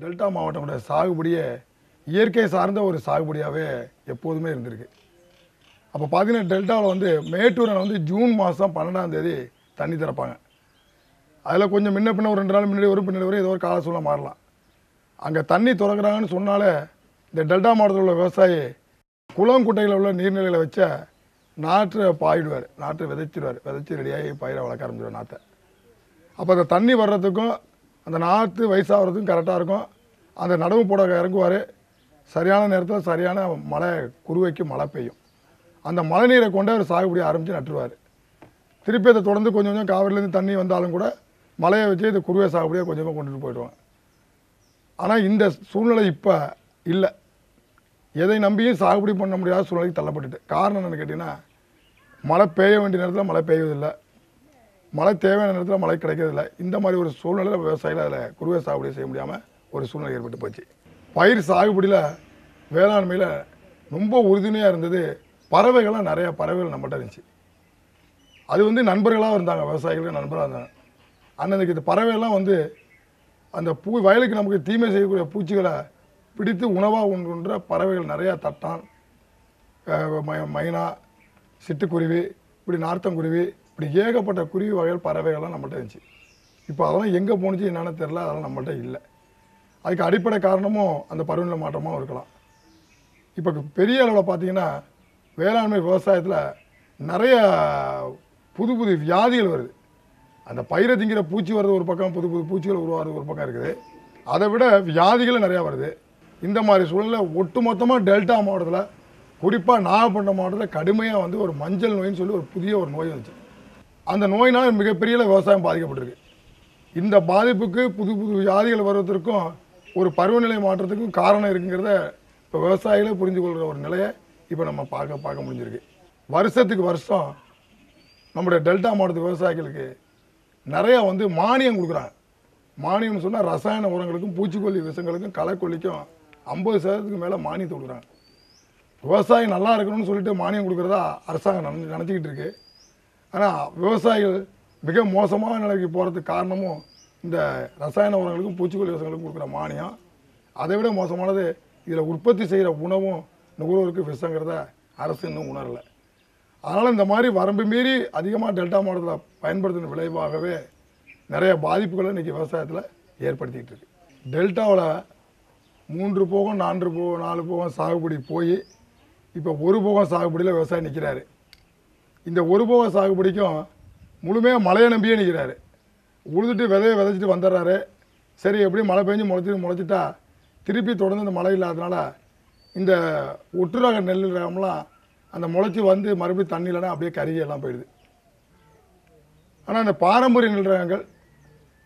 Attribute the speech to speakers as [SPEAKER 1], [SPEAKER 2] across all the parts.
[SPEAKER 1] Delta மாவட்டத்தோட சாகுபடியே இயற்கை சார்ந்த ஒரு சாகுபடியாகவே எப்போதுமே இருந்திருக்கு. அப்போ பார்த்தீங்கன்னா டெல்டாவில் வந்து மேட்டூரை வந்து ஜூன் மாதம் 12ஆம் தேதி தண்ணி திறப்பாங்க. அதில் கொஞ்சம் முன்ன பின்ன ஒரு 2 நாள் முன்னாடி ஒரு பின்னாடி வரும் ஏதோ ஒரு கால சூழ்நிலை மாறலாம். அங்கே தண்ணி திறக்கிறாங்கன்னு சொன்னாலே இந்த டெல்டா மாவட்டத்தில் உள்ள விவசாயி குளம் குட்டையில் உள்ள நீர்நிலைகளை வச்ச நாற்றை பாயிடுவார், நாற்றை விதைச்சி ரெடியாகி பயிரை வளர்க்க ஆரம்பிச்சிடுவார் நாற்றை. அப்போ அந்த தண்ணி வர்றதுக்கும் அந்த நாற்று வயசாகிறதுக்கும் கரெக்டாக இருக்கும். அந்த நடவு போட இறங்குவார். சரியான நேரத்தில் சரியான மழை குறுவைக்கு மழை பெய்யும். அந்த மழை நீரை கொண்டு அவர் சாகுபடி ஆரம்பித்து நட்டுருவார். திருப்பி அதை தொடர்ந்து கொஞ்சம் கொஞ்சம் காவிரிலேருந்து தண்ணி வந்தாலும் கூட மழையை வச்சு இந்த குறுவை சாகுபடியாக கொஞ்சமாக கொண்டுட்டு போயிடுவாங்க. ஆனால் இந்த சூழ்நிலை இப்போ இல்லை. எதை நம்பியும் சாகுபடி பண்ண முடியாத சூழ்நிலைக்கு தள்ளப்பட்டுட்டு. காரணம் என்னென்னு கேட்டிங்கன்னா, மழை பெய்ய வேண்டிய நேரத்தில் மழை பெய்வதில்லை, மழை தேவையான நேரத்தில் மழை கிடைக்கிறதில்லை. இந்த மாதிரி ஒரு சூழ்நிலையில் விவசாயிகள் அதில் குறுவை சாகுபடி செய்ய முடியாமல் ஒரு சூழ்நிலை ஏற்பட்டு போச்சு. பயிர் சாகுபடியில் வேளாண்மையில் ரொம்ப உறுதுணையாக இருந்தது பறவைகள்லாம். நிறையா பறவைகள் நம்மகிட்ட இருந்துச்சு. அது வந்து நண்பர்களாக இருந்தாங்க, விவசாயிகளுக்கு நண்பராக இருந்தாங்க. அன்னைக்கு இந்த பறவைகள்லாம் வந்து அந்த வயலுக்கு நமக்கு தீமை செய்யக்கூடிய பூச்சிகளை பிடித்து உணவாக உண்ணுன்ற பறவைகள் நிறையா. தட்டான், மைனா, சிட்டுக்குருவி, இப்படி நார்த்தங்குருவி, இப்படி ஏகப்பட்ட குருவி வகைகள் பறவைகள்லாம் நம்மகிட்ட இருந்துச்சு. இப்போ அதெல்லாம் எங்கே போணுச்சு என்னென்னு தெரில, அதெல்லாம் நம்மகிட்ட இல்லை. அதுக்கு அடிப்படை காரணமும் அந்த பருவநிலை மாற்றமாக இருக்கலாம். இப்போ பெரிய அளவில் பார்த்தீங்கன்னா வேளாண்மை விவசாயத்தில் நிறைய புது புது வியாதிகள் வருது. அந்த பயிரை திங்கிற பூச்சி வர்றது ஒரு பக்கம், புது புது பூச்சிகள் உருவாகிறது ஒரு பக்கம் இருக்குது. அதை விட வியாதிகள் நிறையா வருது. இந்த மாதிரி சூழ்நிலை ஒட்டுமொத்தமாக டெல்டா மாவட்டத்தில், குறிப்பாக நாகப்பட்டினம் மாவட்டத்தில் கடுமையாக வந்து ஒரு மஞ்சள் நோயின்னு சொல்லி ஒரு புதிய ஒரு நோய் வந்துச்சு. அந்த நோயினால் மிகப்பெரிய விவசாயம் பாதிக்கப்பட்டிருக்கு. இந்த பாதிப்புக்கு புது புது வியாதிகள் வருவதற்கும் ஒரு பருவநிலை மாற்றத்துக்கும் காரணம் இருக்குங்கிறத இப்போ விவசாயிகளே புரிஞ்சு கொள்கிற ஒரு நிலையை இப்போ நம்ம பார்க்க முடிஞ்சிருக்கு. வருஷத்துக்கு வருஷம் நம்முடைய டெல்டா மாவட்டத்து விவசாயிகளுக்கு நிறையா வந்து மானியம் கொடுக்குறாங்க. மானியம்னு சொன்னால் ரசாயன உரங்களுக்கும் பூச்சிக்கொல்லி விஷங்களுக்கும் களைக்கொல்லிக்கும் 50% மேலே மானியத்தை கொடுக்குறாங்க. விவசாயி நல்லா இருக்கணும்னு சொல்லிட்டு மானியம் கொடுக்குறதா அரசாங்கம் நினச்சிக்கிட்டு இருக்கு. ஆனால் விவசாயிகள் மிக மோசமான நிலைக்கு போகிறதுக்கு காரணமும் இந்த ரசாயன உரங்களுக்கும் பூச்சிக்கொல்லி விஷங்களுக்கும் கொடுக்குற மானியம். அதை விட மோசமானது இதில் உற்பத்தி செய்கிற உணவும் நுகர்வோருக்கு விஷங்கிறத அரசு இன்னும் உணரலை. அதனால் இந்த மாதிரி வரம்பு மீறி அதிகமாக டெல்டா மாவட்டத்தில் பயன்படுத்தின விளைவாகவே நிறைய பாதிப்புகளை இன்றைக்கி விவசாயத்தில் ஏற்படுத்திக்கிட்டு இருக்கு. டெல்டாவில் 3 போகம் 4 போகம் சாகுபடி போய் இப்போ 1 போகம் சாகுபடியில் விவசாயி நிற்கிறாரு. இந்த 1 போகம் சாகுபடிக்கும் முழுமையாக மழையை நம்பியே நிற்கிறாரு. உழுதுட்டு விதைச்சிட்டு வந்துடுறாரு. சரி, எப்படி மழை பெஞ்சு முளைச்சிட்டா திருப்பி தொடர்ந்து இந்த மழை இல்லாதனால இந்த ஒட்டுரக நெல் ரகம்லாம் அந்த முளைச்சி வந்து மறுபடியும் தண்ணி இல்லைன்னா அப்படியே கருகி எல்லாம் போயிடுது. ஆனால் அந்த பாரம்பரிய நெல் ரகங்கள்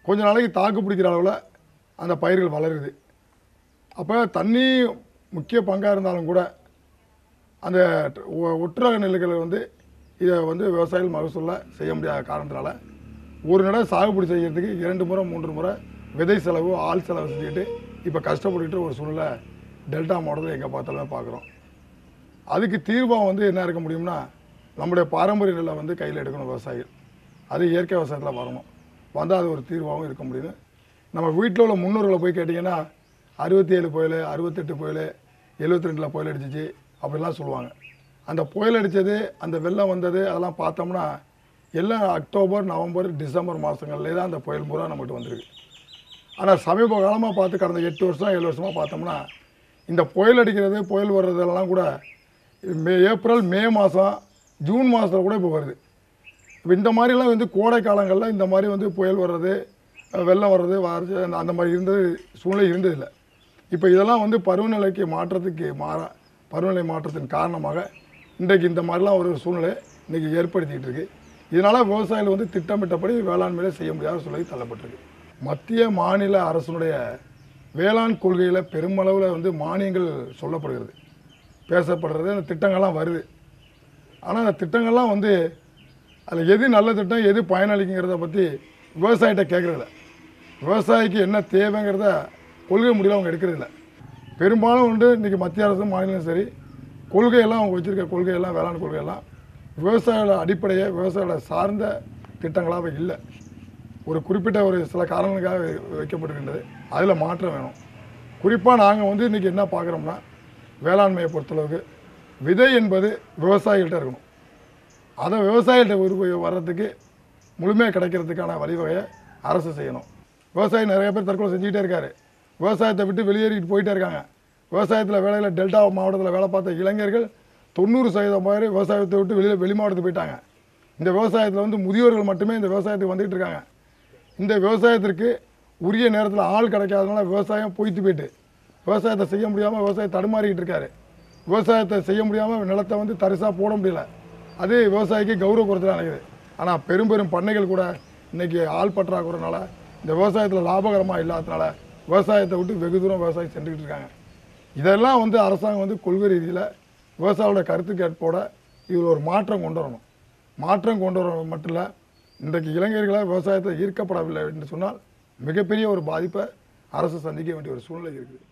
[SPEAKER 1] கொஞ்ச நாளைக்கு தாக்கு பிடிக்கிற அளவில் அந்த பயிர்கள் வளருது. அப்போ தண்ணி முக்கிய பங்காக இருந்தாலும் கூட அந்த ஒட்டுரக நெல்லுகளை வந்து இதை வந்து விவசாயிகள் மகசூலில் செய்ய முடியாத காரணத்தினால ஒரு நடை சாகுபடி செய்கிறதுக்கு 2 முறை 3 முறை விதை செலவு, ஆள் செலவு செஞ்சுக்கிட்டு இப்போ கஷ்டப்பட்டுக்கிட்டு ஒரு சூழ்நிலை டெல்டா மாவட்டத்தில் எங்கே பார்த்தாலுமே பார்க்குறோம். அதுக்கு தீர்வாக வந்து என்ன இருக்க முடியும்னா, நம்முடைய பாரம்பரிய நெல்லை வந்து கையில் எடுக்கணும் விவசாயிகள். அது இயற்கை விவசாயத்தில் வரணும். வந்தால் அது ஒரு தீர்வாகவும் இருக்க முடியுது. நம்ம வீட்டில் உள்ள முன்னோர்களை போய் கேட்டிங்கன்னா 67 புயல், 68 புயல், 72 புயல் அடிச்சிச்சு அப்படிலாம் சொல்லுவாங்க. அந்த புயல் அடித்தது, அந்த வெள்ளம் வந்தது அதெல்லாம் பார்த்தோம்னா எல்லாம் அக்டோபர், நவம்பர், டிசம்பர் மாதங்கள்லேயே தான் அந்த புயல் பூரா நம்மகிட்ட வந்திருக்கு. ஆனால் சமீப காலமாக பார்த்து கடந்த 8 வருஷம் 7 வருஷமாக பார்த்தோம்னா இந்த புயல் அடிக்கிறது, புயல் வர்றதெல்லாம் கூட ஏப்ரல், மே மாதம், ஜூன் மாதத்தில் கூட இப்போ வருது. இப்போ இந்த மாதிரிலாம் வந்து கோடை காலங்களில் இந்த மாதிரி வந்து புயல் வர்றது, வெள்ளம் வர்றது, அந்த மாதிரி சூழ்நிலை இருந்ததில்லை. இப்போ இதெல்லாம் வந்து பருவநிலைக்கு மாற்றத்துக்கு பருவநிலை மாற்றத்தின் காரணமாக இன்றைக்கு இந்த மாதிரிலாம் ஒரு சூழ்நிலை இன்றைக்கி ஏற்படுத்திக்கிட்டு இருக்குது. இதனால் விவசாயிகள் வந்து திட்டமிட்டபடி வேளாண்மையில செய்ய முடியாத சூழ்நிலை தள்ளப்பட்டிருக்கு. மத்திய மாநில அரசுடைய வேளாண் கொள்கையில் பெருமளவில் வந்து மானியங்கள் சொல்லப்படுகிறது, பேசப்படுறது, அந்த திட்டங்கள்லாம் வருது. ஆனால் அந்த திட்டங்கள்லாம் வந்து அதில் எது நல்ல திட்டம், எது பயனளிக்குங்கிறத பற்றி விவசாயிகிட்ட கேட்குறதில்ல. விவசாயிக்கு என்ன தேவைங்கிறத கொள்கை முடியல அவங்க எடுக்கிறதில்ல. பெரும்பாலும் வந்து இன்றைக்கி மத்திய அரசும் மாநிலம் சரி, கொள்கையெல்லாம் அவங்க வச்சுருக்க கொள்கையெல்லாம், வேளாண் கொள்கையெல்லாம் விவசாயியோட அடிப்படையை விவசாயியோட சார்ந்த திட்டங்களாக இல்லை. ஒரு குறிப்பிட்ட ஒரு சில காரணங்களுக்காக வைக்கப்பட்டிருக்கின்றது. அதில் மாற்றம் வேணும். குறிப்பாக நாங்கள் வந்து இன்றைக்கி என்ன பார்க்குறோம்னா வேளாண்மையை பொறுத்தளவுக்கு விதை என்பது விவசாயிகள்கிட்ட இருக்கணும். அதை விவசாயிகிட்ட வர்றதுக்கு முழுமையாக கிடைக்கிறதுக்கான வழிவகையை அரசு செய்யணும். விவசாயி நிறைய பேர் தற்கொலை செஞ்சுக்கிட்டே இருக்காரு. விவசாயத்தை விட்டு வெளியேறிட்டு போயிட்டே இருக்காங்க. விவசாயத்தில் வேலையில் டெல்டா மாவட்டத்தில் வேலை பார்த்த இளைஞர்கள் 90% பேர் விவசாயத்தை விட்டு வெளி மாவட்டத்துக்கு போயிட்டாங்க. இந்த விவசாயத்தில் வந்து முதியோர்கள் மட்டுமே இந்த விவசாயத்துக்கு வந்துகிட்டு இருக்காங்க. இந்த விவசாயத்திற்கு உரிய நேரத்தில் ஆள் கிடைக்காதனால விவசாயம் பொய்த்து போயிட்டு விவசாயத்தை செய்ய முடியாமல் விவசாயம் தடுமாறிக்கிட்டு இருக்காரு. விவசாயத்தை செய்ய முடியாமல் நிலத்தை வந்து தரிசாக போட முடியல. அது விவசாயிக்கு கௌரவ குறைச்சலாக நினைக்குது. ஆனால் பெரும் பெரும் பண்ணைகள் கூட இன்றைக்கி ஆள் பற்றாக்குறதுனால இந்த விவசாயத்தில் லாபகரமாக இல்லாததுனால விவசாயத்தை விட்டு வெகு தூரம் விவசாயி சென்றுக்கிட்டு இருக்காங்க. இதெல்லாம் வந்து அரசாங்கம் வந்து கொள்கை ரீதியில் விவசாயியோட கருத்து கேட்போட இதில் ஒரு மாற்றம் கொண்டு வரணும். மாற்றம் கொண்டு வர மட்டும் இல்லை, இன்றைக்கு இளைஞர்களை விவசாயத்தை ஈர்க்கப்படவில்லை என்று சொன்னால் மிகப்பெரிய ஒரு பாதிப்பை அரசு சந்திக்க வேண்டிய ஒரு சூழ்நிலை இருக்குது.